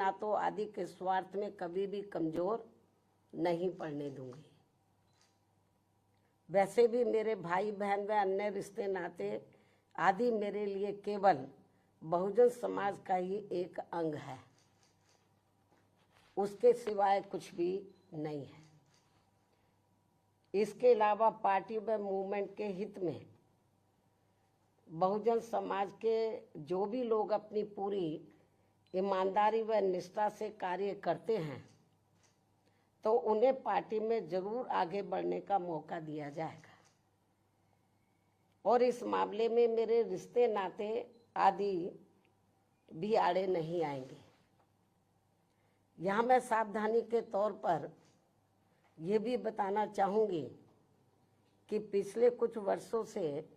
नातों आदि के स्वार्थ में कभी भी कमजोर नहीं पड़ने दूंगी। वैसे भी मेरे भाई बहन व अन्य रिश्ते नाते आदि मेरे लिए केवल बहुजन समाज का ही एक अंग है, उसके सिवाय कुछ भी नहीं है। इसके अलावा पार्टी व मूवमेंट के हित में बहुजन समाज के जो भी लोग अपनी पूरी ईमानदारी व निष्ठा से कार्य करते हैं तो उन्हें पार्टी में जरूर आगे बढ़ने का मौका दिया जाएगा और इस मामले में मेरे रिश्ते नाते आदि भी आड़े नहीं आएंगे। यहाँ मैं सावधानी के तौर पर ये भी बताना चाहूँगी कि पिछले कुछ वर्षों से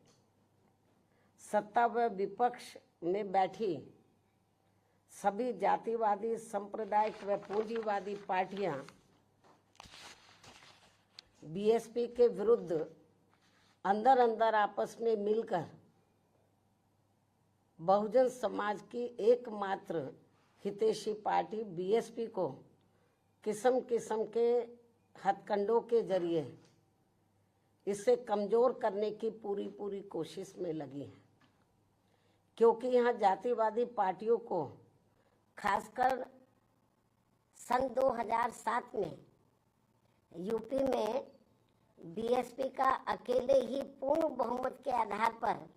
सत्ता व विपक्ष में बैठी सभी जातिवादी, सांप्रदायिक व पूंजीवादी पार्टियां बीएसपी के विरुद्ध अंदर अंदर आपस में मिलकर बहुजन समाज की एकमात्र हितैषी पार्टी बीएसपी को किस्म किस्म के हथकंडों के जरिए इसे कमजोर करने की पूरी कोशिश में लगी है, क्योंकि यहाँ जातिवादी पार्टियों को खासकर सन 2007 में यूपी में बीएसपी का अकेले ही पूर्ण बहुमत के आधार पर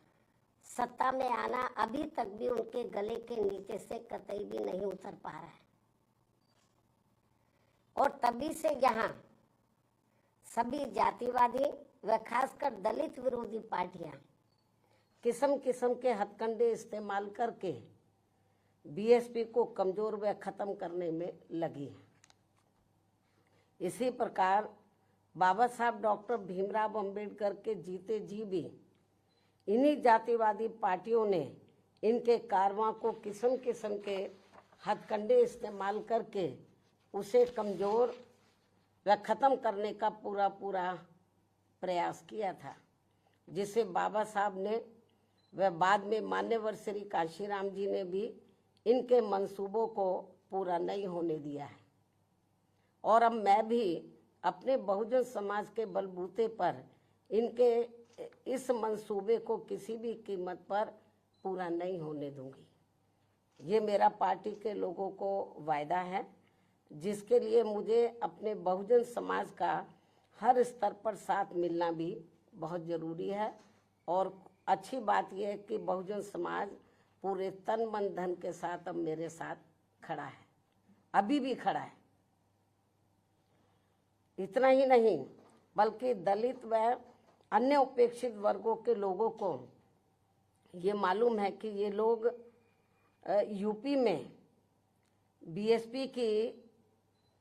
सत्ता में आना अभी तक भी उनके गले के नीचे से कतई भी नहीं उतर पा रहा है। और तभी से यहाँ सभी जातिवादी व खासकर दलित विरोधी पार्टियां किस्म किस्म के हथकंडे इस्तेमाल करके बीएसपी को कमजोर व खत्म करने में लगी है। इसी प्रकार बाबा साहब डॉक्टर भीमराव अंबेडकर के जीते जी भी इन्हीं जातिवादी पार्टियों ने इनके कारवां को किस्म किस्म के हथकंडे इस्तेमाल करके उसे कमजोर व खत्म करने का पूरा प्रयास किया था, जिसे बाबा साहब ने व बाद में मान्यवर श्री कांशीराम जी ने भी इनके मंसूबों को पूरा नहीं होने दिया है। और अब मैं भी अपने बहुजन समाज के बलबूते पर इनके इस मंसूबे को किसी भी कीमत पर पूरा नहीं होने दूंगी। ये मेरा पार्टी के लोगों को वायदा है, जिसके लिए मुझे अपने बहुजन समाज का हर स्तर पर साथ मिलना भी बहुत ज़रूरी है। और अच्छी बात यह है कि बहुजन समाज पूरे तन मन धन के साथ अब मेरे साथ खड़ा है, अभी भी खड़ा है। इतना ही नहीं बल्कि दलित व अन्य उपेक्षित वर्गों के लोगों को ये मालूम है कि ये लोग यूपी में बीएसपी की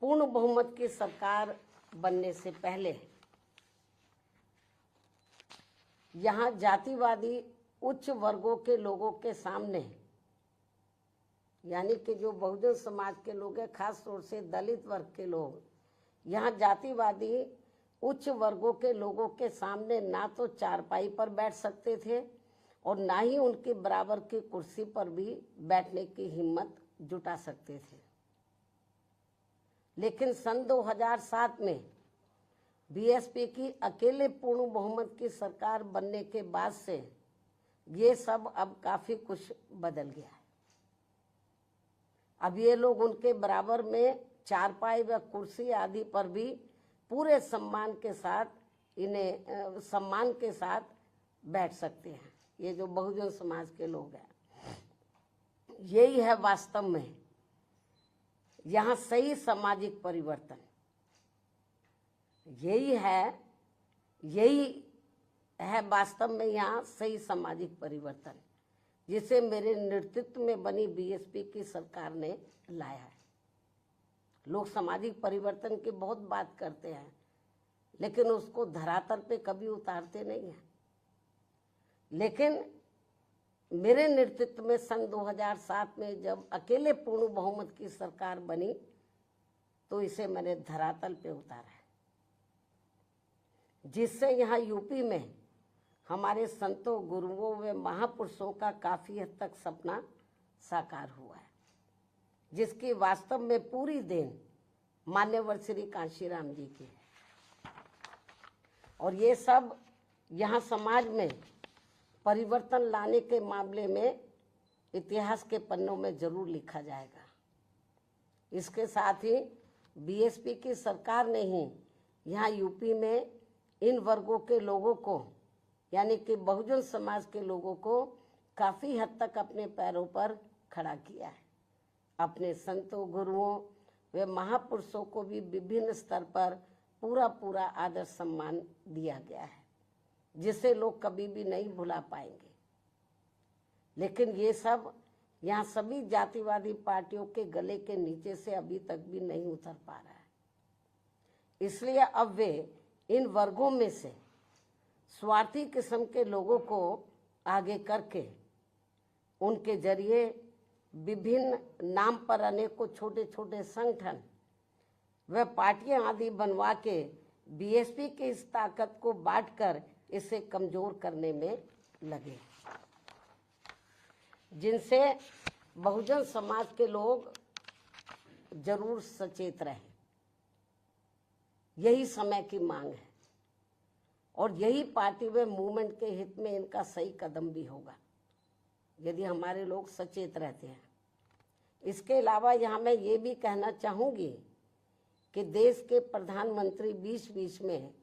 पूर्ण बहुमत की सरकार बनने से पहले यहाँ जातिवादी उच्च वर्गों के लोगों के सामने, यानी कि जो बहुजन समाज के लोग हैं, खास तौर से दलित वर्ग के लोग, यहाँ जातिवादी उच्च वर्गों के लोगों के सामने ना तो चारपाई पर बैठ सकते थे और ना ही उनके बराबर की कुर्सी पर भी बैठने की हिम्मत जुटा सकते थे। लेकिन सन 2007 में बीएसपी की अकेले पूर्ण बहुमत की सरकार बनने के बाद से ये सब अब काफी कुछ बदल गया है। अब ये लोग उनके बराबर में चारपाई व कुर्सी आदि पर भी पूरे सम्मान के साथ बैठ सकते हैं। ये जो बहुजन समाज के लोग हैं, यही है वास्तव में यहाँ सही सामाजिक परिवर्तन। यही है वास्तव में यहाँ सही सामाजिक परिवर्तन, जिसे मेरे नेतृत्व में बनी बीएसपी की सरकार ने लाया है। लोग सामाजिक परिवर्तन की बहुत बात करते हैं, लेकिन उसको धरातल पे कभी उतारते नहीं हैं। लेकिन मेरे नेतृत्व में सन 2007 में जब अकेले पूर्ण बहुमत की सरकार बनी तो इसे मैंने धरातल पे उतारा है, जिससे यहाँ यूपी में हमारे संतों, गुरुओं व महापुरुषों का काफी हद तक सपना साकार हुआ है। जिसकी वास्तव में पूरी देन मान्यवर श्री कांशीराम जी की है। और ये सब यहाँ समाज में परिवर्तन लाने के मामले में इतिहास के पन्नों में जरूर लिखा जाएगा। इसके साथ ही बीएसपी की सरकार ने ही यहाँ यूपी में इन वर्गों के लोगों को, यानी कि बहुजन समाज के लोगों को काफ़ी हद तक अपने पैरों पर खड़ा किया है। अपने संतों, गुरुओं व महापुरुषों को भी विभिन्न स्तर पर पूरा आदर सम्मान दिया गया है, जिसे लोग कभी भी नहीं भुला पाएंगे। लेकिन ये सब यहाँ सभी जातिवादी पार्टियों के गले के नीचे से अभी तक भी नहीं उतर पा रहा है। इसलिए अब वे इन वर्गों में से स्वार्थी किस्म के लोगों को आगे करके उनके जरिए विभिन्न नाम पर अनेकों छोटे छोटे संगठन व पार्टियां आदि बनवा के बीएसपी की इस ताकत को बांटकर इसे कमजोर करने में लगे, जिनसे बहुजन समाज के लोग जरूर सचेत रहें। यही समय की मांग है और यही पार्टी व मूवमेंट के हित में इनका सही कदम भी होगा, यदि हमारे लोग सचेत रहते हैं। इसके अलावा यहाँ मैं ये भी कहना चाहूँगी कि देश के प्रधानमंत्री बीच में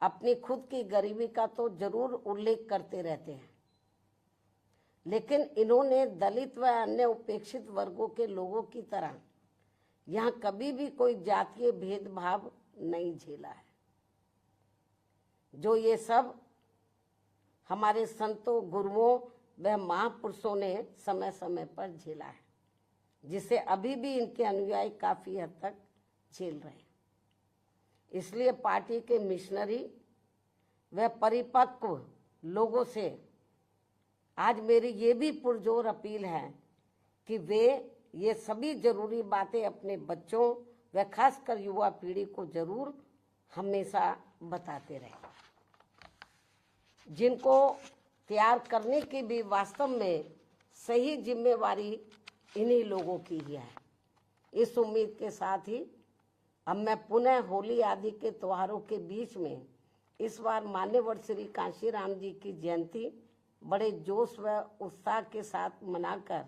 अपनी खुद की गरीबी का तो जरूर उल्लेख करते रहते हैं, लेकिन इन्होंने दलित व अन्य उपेक्षित वर्गों के लोगों की तरह यहाँ कभी भी कोई जातीय भेदभाव नहीं झेला है, जो ये सब हमारे संतों, गुरुओं व महापुरुषों ने समय समय पर झेला है, जिसे अभी भी इनके अनुयायी काफी हद तक झेल रहे हैं। इसलिए पार्टी के मिशनरी व परिपक्व लोगों से आज मेरी ये भी पुरजोर अपील है कि वे ये सभी जरूरी बातें अपने बच्चों व खासकर युवा पीढ़ी को जरूर हमेशा बताते रहें, जिनको तैयार करने की भी वास्तव में सही जिम्मेवारी इन्हीं लोगों की ही है। इस उम्मीद के साथ ही अब मैं पुनः होली आदि के त्योहारों के बीच में इस बार मान्यवर श्री कांशीराम जी की जयंती बड़े जोश व उत्साह के साथ मनाकर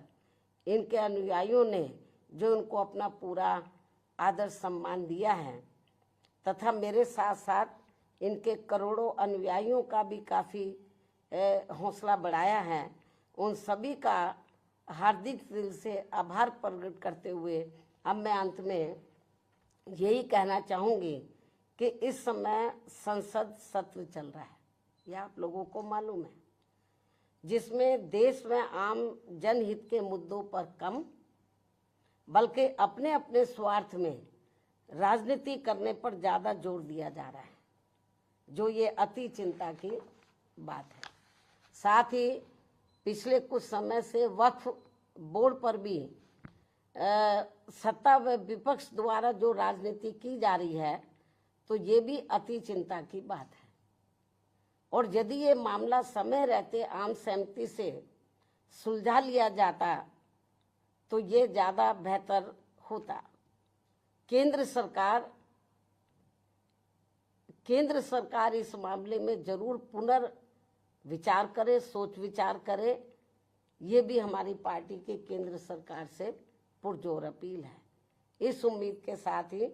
इनके अनुयायियों ने जो उनको अपना पूरा आदर सम्मान दिया है तथा मेरे साथ साथ इनके करोड़ों अनुयायियों का भी काफ़ी हौसला बढ़ाया है, उन सभी का हार्दिक दिल से आभार प्रकट करते हुए अब मैं अंत में यही कहना चाहूँगी कि इस समय संसद सत्र चल रहा है, यह आप लोगों को मालूम है, जिसमें देश में आम जनहित के मुद्दों पर कम बल्कि अपने अपने स्वार्थ में राजनीति करने पर ज़्यादा जोर दिया जा रहा है, जो ये अति चिंता की बात है। साथ ही पिछले कुछ समय से वक्फ बोर्ड पर भी सत्ता व विपक्ष द्वारा जो राजनीति की जा रही है, तो ये भी अति चिंता की बात है। और यदि ये मामला समय रहते आम सहमति से सुलझा लिया जाता तो ये ज़्यादा बेहतर होता। केंद्र सरकार इस मामले में जरूर पुनर्विचार करे, सोच विचार करे, ये भी हमारी पार्टी के केंद्र सरकार से पुरजोर अपील है। इस उम्मीद के साथ ही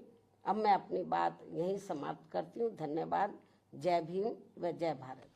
अब मैं अपनी बात यहीं समाप्त करती हूँ। धन्यवाद। जय भीम व जय भारत।